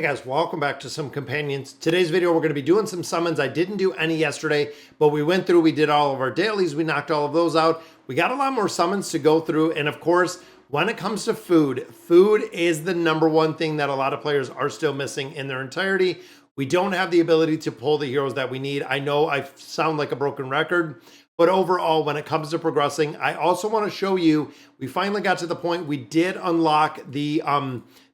Hey guys, welcome back to some companions. Today's video, we're going to be doing some summons. I didn't do any yesterday, but we went through, we did all of our dailies, we knocked all of those out. We got a lot more summons to go through, and of course, when it comes to food, food is the number one thing that a lot of players are still missing in their entirety. We don't have the ability to pull the heroes that we need. I know I sound like a broken record, but overall, when it comes to progressing, I also want to show you, we finally got to the point we did unlock the,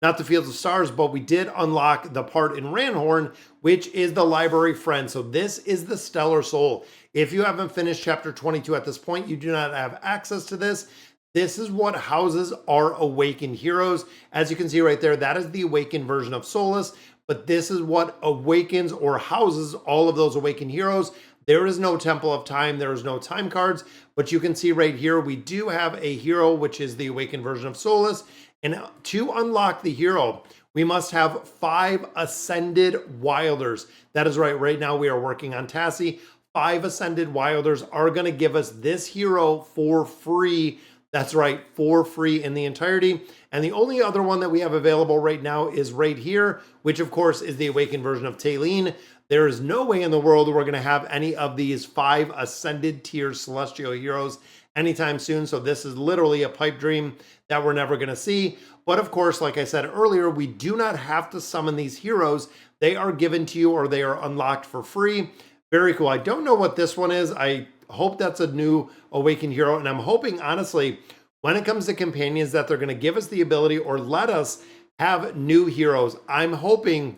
not the Fields of Stars, but we did unlock the part in Ranhorn, which is the library friend. So this is the Stellar Soul. If you haven't finished chapter 22 at this point, you do not have access to this. This is what houses our awakened heroes. As you can see right there, that is the awakened version of Solus, but this is what awakens or houses all of those awakened heroes. There is no Temple of Time, there is no time cards, but you can see right here, we do have a hero, which is the awakened version of Solus. And to unlock the hero, we must have 5 Ascended Wilders. That is right, right now we are working on Tassie. 5 Ascended Wilders are gonna give us this hero for free. That's right, for free in the entirety. And the only other one that we have available right now is right here, which of course is the awakened version of Taylene. There is no way in the world we're gonna have any of these 5 Ascended tier Celestial heroes anytime soon. So this is literally a pipe dream that we're never gonna see. But of course, like I said earlier, we do not have to summon these heroes. They are given to you or they are unlocked for free. Very cool. I don't know what this one is. I hope that's a new awakened hero. And I'm hoping, honestly, when it comes to companions, that they're gonna give us the ability or let us have new heroes. I'm hoping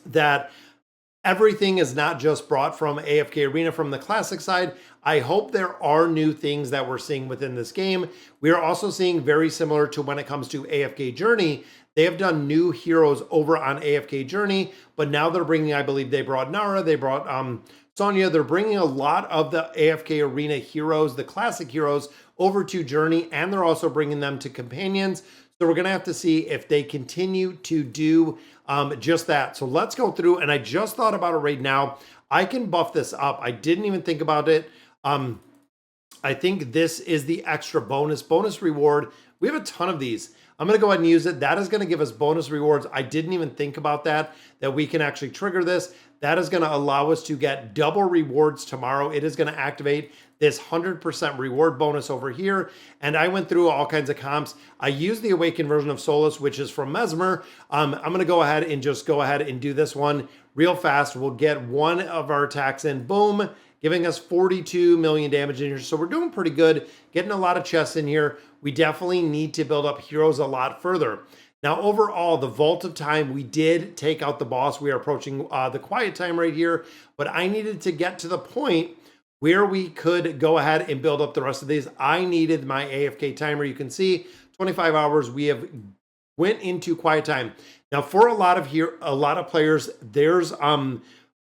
that everything is not just brought from AFK Arena from the classic side. I hope there are new things that we're seeing within this game. We are also seeing very similar to when it comes to AFK Journey. They have done new heroes over on AFK Journey, but now they're bringing, I believe they brought Nara, they brought Sonya. They're bringing a lot of the AFK Arena heroes, the classic heroes, over to Journey, and they're also bringing them to Companions. So we're gonna have to see if they continue to do just that. So let's go through, and I just thought about it right now. I can buff this up. I didn't even think about it. I think this is the extra bonus reward. We have a ton of these. I'm gonna go ahead and use it. That is gonna give us bonus rewards. I didn't even think about that we can actually trigger this. That is gonna allow us to get double rewards tomorrow. It is gonna activate this 100% reward bonus over here. And I went through all kinds of comps. I used the awakened version of Solus, which is from Mesmer. I'm gonna go ahead and just go ahead and do this one real fast. We'll get one of our attacks in, boom, giving us 42 million damage in here. So we're doing pretty good, getting a lot of chests in here. We definitely need to build up heroes a lot further. Now, overall, the Vault of Time, we did take out the boss. We are approaching the quiet time right here, but I needed to get to the point where we could go ahead and build up the rest of these. I needed my AFK timer. You can see 25 hours, we have went into quiet time. Now, for a lot of players, there's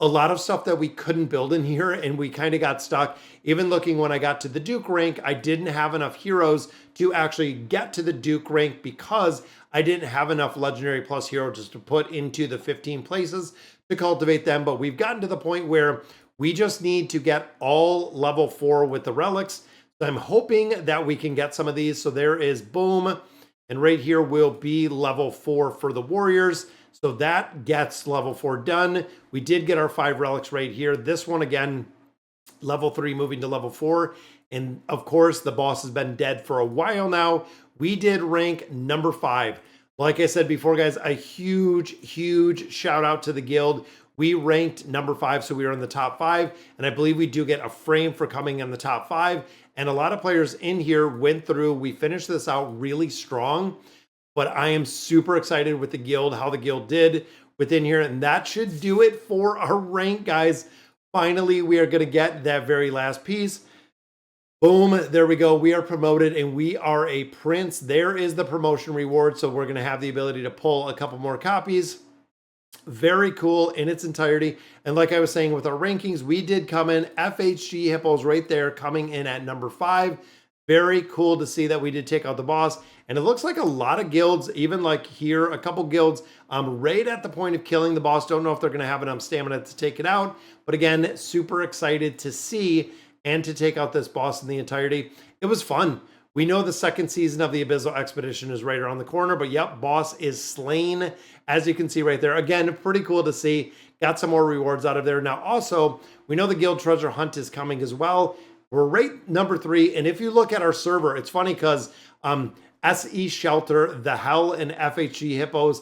a lot of stuff that we couldn't build in here, and we kind of got stuck. Even looking when I got to the Duke rank, I didn't have enough heroes to actually get to the Duke rank because I didn't have enough Legendary Plus heroes just to put into the 15 places to cultivate them. But we've gotten to the point where we just need to get all level 4 with the relics. So I'm hoping that we can get some of these. So there is boom. And right here will be level 4 for the warriors. So that gets level 4 done. We did get our 5 relics right here. This one again, level 3 moving to level 4. And of course, the boss has been dead for a while now. We did rank number 5. Like I said before, guys, a huge shout out to the guild. We ranked number 5, so we were in the top 5. And I believe we do get a frame for coming in the top 5. And a lot of players in here went through. We finished this out really strong. But I am super excited with the guild, how the guild did within here. And that should do it for our rank, guys. Finally, we are going to get that very last piece. Boom, there we go. We are promoted and we are a prince. There is the promotion reward. So we're going to have the ability to pull a couple more copies. Very cool in its entirety. And like I was saying with our rankings, we did come in. FHG Hippos right there coming in at number 5. Very cool to see that we did take out the boss. And it looks like a lot of guilds, even like here, a couple guilds, right at the point of killing the boss. Don't know if they're going to have enough stamina to take it out. But again, super excited to see and to take out this boss in the entirety. It was fun. We know the second season of the Abyssal Expedition is right around the corner, but yep, boss is slain, as you can see right there. Again, pretty cool to see. Got some more rewards out of there. Now, also, we know the Guild Treasure Hunt is coming as well. We're right number 3, and if you look at our server, it's funny because SE Shelter, The Hell, and FHG Hippos,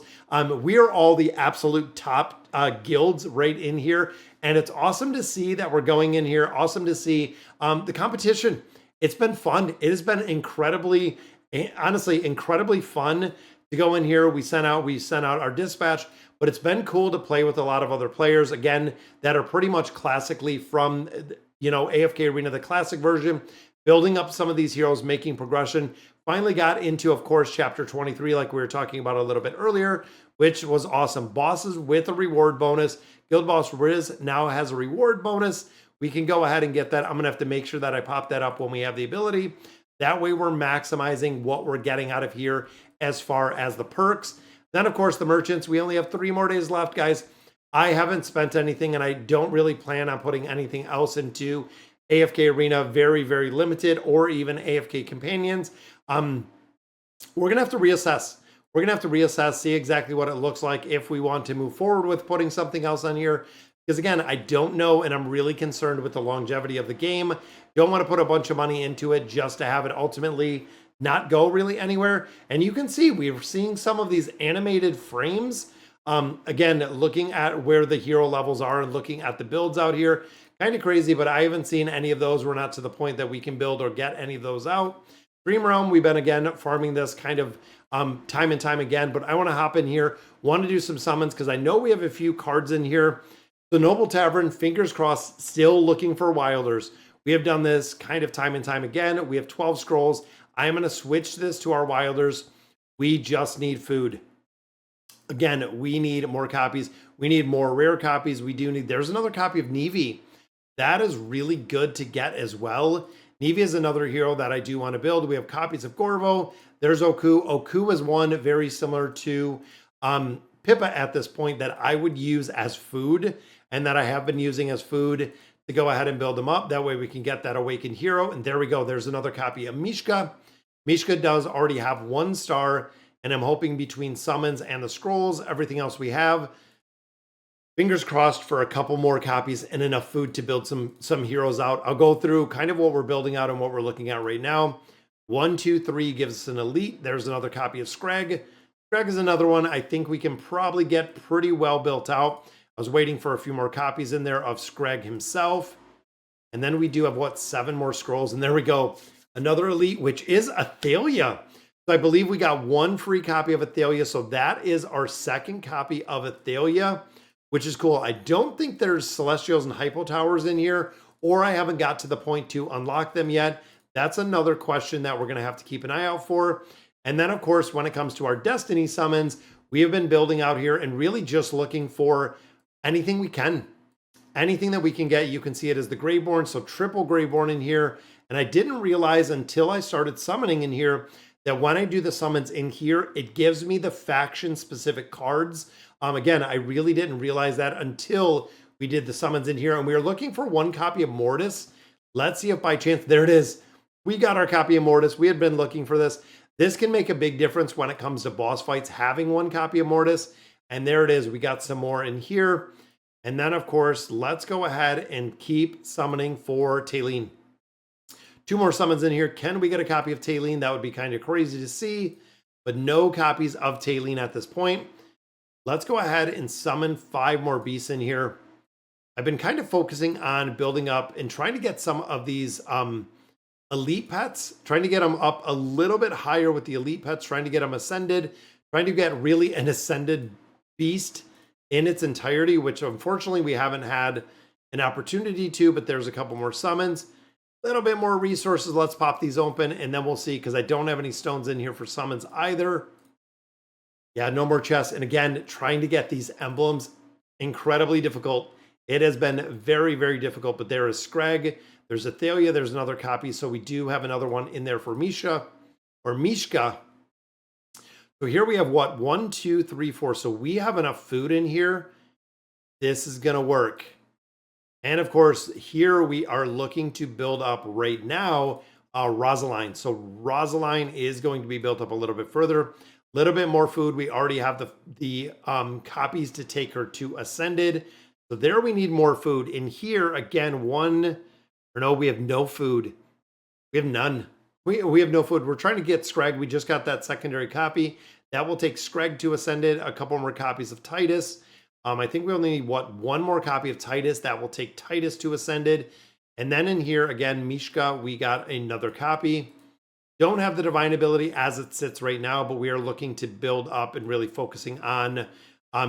we are all the absolute top guilds right in here, and it's awesome to see that we're going in here. Awesome to see the competition. It's been fun. It has been incredibly, honestly, incredibly fun to go in here. We sent out our dispatch, but it's been cool to play with a lot of other players, again, that are pretty much classically from, you know, AFK Arena, the classic version, building up some of these heroes, making progression. Finally got into, of course, chapter 23, like we were talking about a little bit earlier, which was awesome. Bosses with a reward bonus. Guild Boss Riz now has a reward bonus. We can go ahead and get that. I'm going to have to make sure that I pop that up when we have the ability. That way we're maximizing what we're getting out of here as far as the perks. Then, of course, the merchants. We only have 3 more days left, guys. I haven't spent anything, and I don't really plan on putting anything else into AFK Arena. Very, very limited, or even AFK Companions. We're going to have to reassess. We're going to have to reassess, see exactly what it looks like if we want to move forward with putting something else on here. Because again, I don't know, and I'm really concerned with the longevity of the game. Don't want to put a bunch of money into it just to have it ultimately not go really anywhere. And you can see we're seeing some of these animated frames. Again, looking at where the hero levels are and looking at the builds out here. Kind of crazy, but I haven't seen any of those. We're not to the point that we can build or get any of those out. Dream Realm, we've been again farming this kind of time and time again, but I want to hop in here, want to do some summons because I know we have a few cards in here. The Noble Tavern, fingers crossed, still looking for Wilders. We have done this kind of time and time again. We have 12 scrolls. I am going to switch this to our Wilders. We just need food. Again, we need more copies. We need more rare copies. We do need, there's another copy of Nevi. That is really good to get as well. Nevi is another hero that I do want to build. We have copies of Gorvo. There's Oku. Oku is one very similar to Pippa at this point that I would use as food, and that I have been using as food to go ahead and build them up. That way we can get that awakened hero. And there we go. There's another copy of Mishka. Mishka does already have 1 star, and I'm hoping between summons and the scrolls, everything else we have, fingers crossed for a couple more copies and enough food to build some heroes out. I'll go through kind of what we're building out and what we're looking at right now. 1, 2, 3 gives us an elite. There's another copy of Scrag. Scrag is another one I think we can probably get pretty well built out. I was waiting for a few more copies in there of Scrag himself. And then we do have, what, 7 more scrolls. And there we go. Another elite, which is Athalia. So I believe we got 1 free copy of Athalia. So that is our second copy of Athalia, which is cool. I don't think there's Celestials and Hypo Towers in here, or I haven't got to the point to unlock them yet. That's another question that we're going to have to keep an eye out for. And then, of course, when it comes to our Destiny summons, we have been building out here and really just looking for anything we can. Anything that we can get. You can see it as the Greyborn, so triple Greyborn in here. And I didn't realize until I started summoning in here that when I do the summons in here, it gives me the faction-specific cards. Again, I really didn't realize that until we did the summons in here. And we were looking for 1 copy of Mortis. Let's see if by chance, there it is. We got our copy of Mortis. We had been looking for this. This can make a big difference when it comes to boss fights, having 1 copy of Mortis. And there it is. We got some more in here. And then, of course, let's go ahead and keep summoning for Taylene. 2 more summons in here. Can we get a copy of Taylene? That would be kind of crazy to see, but no copies of Taylene at this point. Let's go ahead and summon 5 more beasts in here. I've been kind of focusing on building up and trying to get some of these elite pets, trying to get them up a little bit higher with the elite pets, trying to get them ascended, trying to get really an ascended beast in its entirety, which unfortunately we haven't had an opportunity to, but there's a couple more summons. A little bit more resources. Let's pop these open and then we'll see, because I don't have any stones in here for summons either. Yeah, no more chests. And again, trying to get these emblems, incredibly difficult. It has been very, very difficult, but there is Scrag. There's Athalia. There's another copy. So we do have another one in there for Misha or Mishka. So here we have what? 1, 2, 3, 4. So we have enough food in here. This is going to work. And of course, here we are looking to build up right now Rosaline. So Rosaline is going to be built up a little bit further. A little bit more food. We already have the copies to take her to Ascended. So there we need more food. In here, again, we have no food. We have none. We have no food. We're trying to get Scrag. We just got that secondary copy. That will take Scrag to Ascended, a couple more copies of Titus. I think we only need, one more copy of Titus. That will take Titus to Ascended. And then in here, again, Mishka, we got another copy. Don't have the divine ability as it sits right now, but we are looking to build up and really focusing on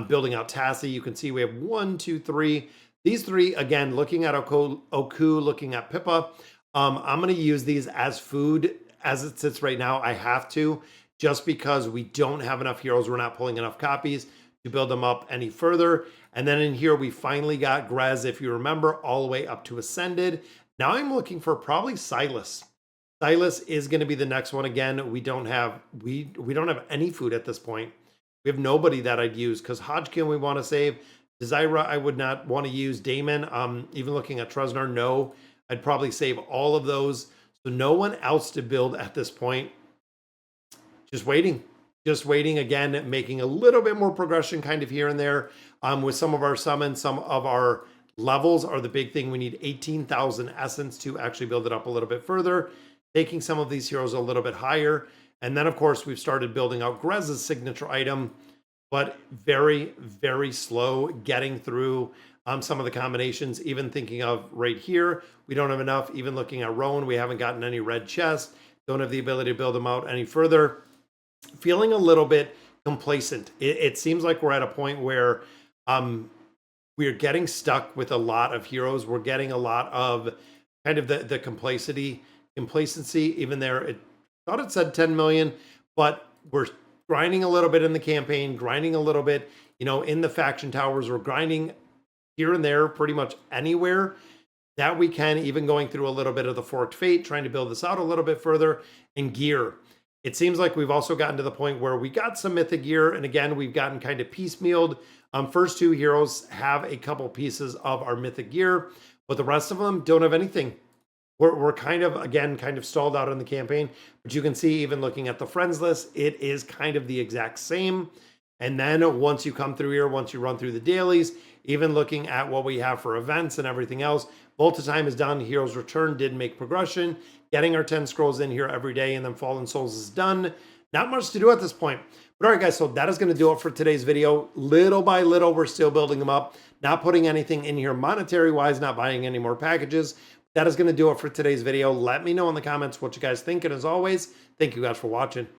building out Tassie. You can see we have 1, 2, 3. These three, again, looking at Oku, looking at Pippa. I'm going to use these as food as it sits right now. I have to, just because we don't have enough heroes. We're not pulling enough copies to build them up any further. And then in here, we finally got Grez, if you remember, all the way up to Ascended. Now I'm looking for probably Silas. Silas is going to be the next one. Again, we don't have any food at this point. We have nobody that I'd use, because Hodgkin we want to save. Desira, I would not want to use. Damon, even looking at Treznar, no. I'd probably save all of those. So no one else to build at this point. Just waiting. Just waiting, again, making a little bit more progression kind of here and there. With some of our summons, some of our levels are the big thing. We need 18,000 essence to actually build it up a little bit further. Taking some of these heroes a little bit higher. And then, of course, we've started building out Grez's signature item, but very, very slow getting through some of the combinations. Even thinking of right here, we don't have enough. Even looking at Rowan, we haven't gotten any red chests. Don't have the ability to build them out any further. Feeling a little bit complacent. It seems like we're at a point where we're getting stuck with a lot of heroes. We're getting a lot of kind of the complacency. Even there, it thought it said 10 million, but we're grinding a little bit in the campaign, grinding a little bit, in the faction towers. We're grinding here and there, pretty much anywhere that we can, even going through a little bit of the Forked Fate, trying to build this out a little bit further. And gear. It seems like we've also gotten to the point where we got some mythic gear, and again, we've gotten kind of piecemealed. First two heroes have a couple pieces of our mythic gear, but the rest of them don't have anything. We're kind of stalled out in the campaign, but you can see, even looking at the friends list, it is kind of the exact same. And then once you come through here, once you run through the dailies, even looking at what we have for events and everything else, Volta Time is done. Heroes Return did make progression. Getting our 10 scrolls in here every day, and then Fallen Souls is done. Not much to do at this point. But all right, guys, so that is going to do it for today's video. Little by little, we're still building them up. Not putting anything in here monetary-wise, not buying any more packages. That is going to do it for today's video. Let me know in the comments what you guys think. And as always, thank you guys for watching.